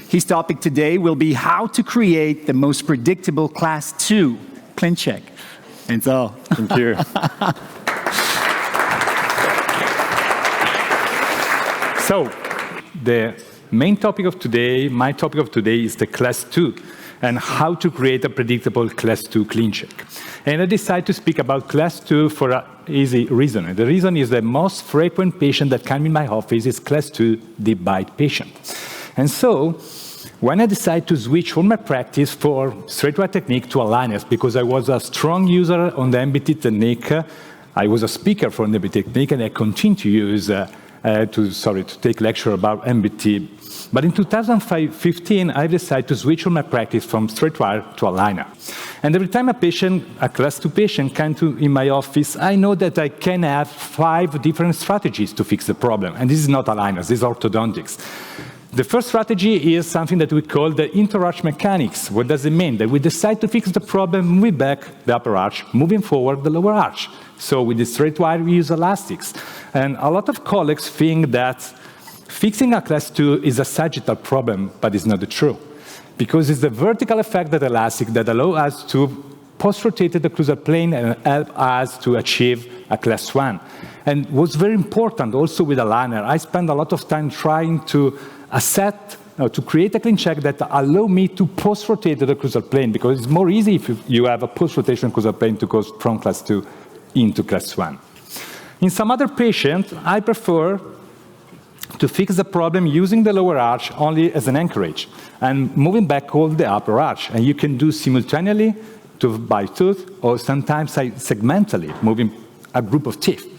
His topic today will be how to create the most predictable Class II ClinCheck. Enzo. Thank you. So, the main topic of today, my topic of today is the Class II and how to create a predictable Class II ClinCheck. And I decided to speak about Class II for an easy reason. The reason is the most frequent patient that come in my office is Class II deep bite patient. And so, when I decided to switch all my practice for straight wire technique to aligners, because I was a strong user on the MBT technique, I was a speaker for the MBT technique, and I continue to use to take lecture about MBT. But in 2015, I decided to switch all my practice from straight wire to aligner. And every time a Class II patient comes in my office, I know that I can have 5 different strategies to fix the problem. And this is not aligners, this is orthodontics. The first strategy is something that we call the interarch mechanics. What does it mean? That we decide to fix the problem, moving back the upper arch, moving forward the lower arch. So with the straight wire, we use elastics. And a lot of colleagues think that fixing a Class II is a sagittal problem, but it's not true. Because it's the vertical effect of the elastic that allows us to post-rotate the occlusal plane and help us to achieve a Class I. And what's very important also with aligner, I spend a lot of time trying to to create a ClinCheck that allow me to post-rotate the occlusal plane, because it's more easy if you have a post-rotation occlusal plane to go from Class II into Class I. In some other patients, I prefer to fix the problem using the lower arch only as an anchorage and moving back all the upper arch. And you can do simultaneously tooth by tooth, or sometimes segmentally, moving a group of teeth.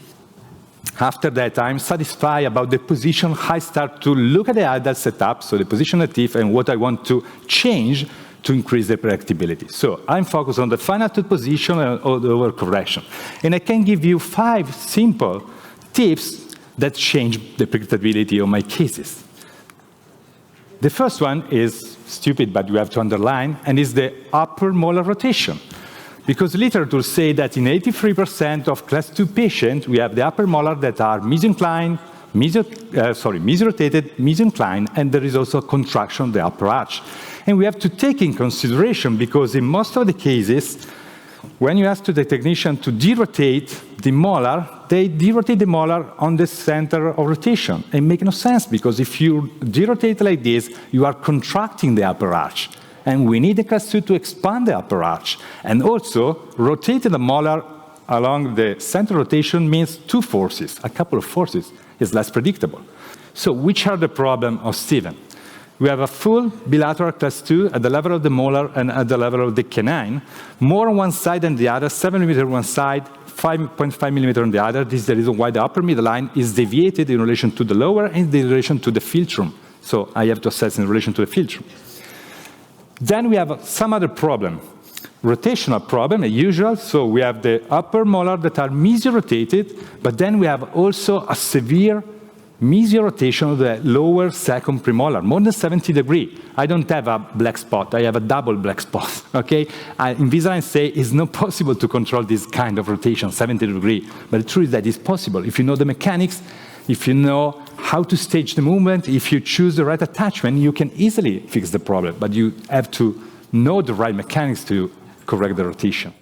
After that, I'm satisfied about the position. I start to look at the ideal setup, so the position of the teeth and what I want to change to increase the predictability. So I'm focused on the final tooth position and overcorrection. And I can give you 5 simple tips that change the predictability of my cases. The first one is stupid, but you have to underline, and is the upper molar rotation. Because literature say that in 83% of Class II patients, we have the upper molar that are mesinclined, mesirotated, mesinclined, and there is also a contraction of the upper arch. And we have to take in consideration, because in most of the cases, when you ask the technician to derotate the molar, they derotate the molar on the center of rotation. It makes no sense, because if you derotate like this, you are contracting the upper arch. And we need the Class II to expand the upper arch. And also, rotating the molar along the center rotation means 2 forces. A couple of forces is less predictable. So which are the problems of Steven? We have a full bilateral Class II at the level of the molar and at the level of the canine, more on one side than the other, 7 millimeters on one side, 5.5 millimeters on the other. This is the reason why the upper midline is deviated in relation to the lower and in relation to the philtrum. So I have to assess in relation to the philtrum. Then we have some other problem, rotational problem, as usual. So we have the upper molar that are mesirotated, but then we have also a severe mesirotation of the lower second premolar, more than 70 degrees. I don't have a black spot, I have a double black spot, okay? Invisalign say it's not possible to control this kind of rotation, 70 degrees, but the truth is that it's possible. If you know the mechanics, if you know how to stage the movement, if you choose the right attachment, you can easily fix the problem, but you have to know the right mechanics to correct the rotation.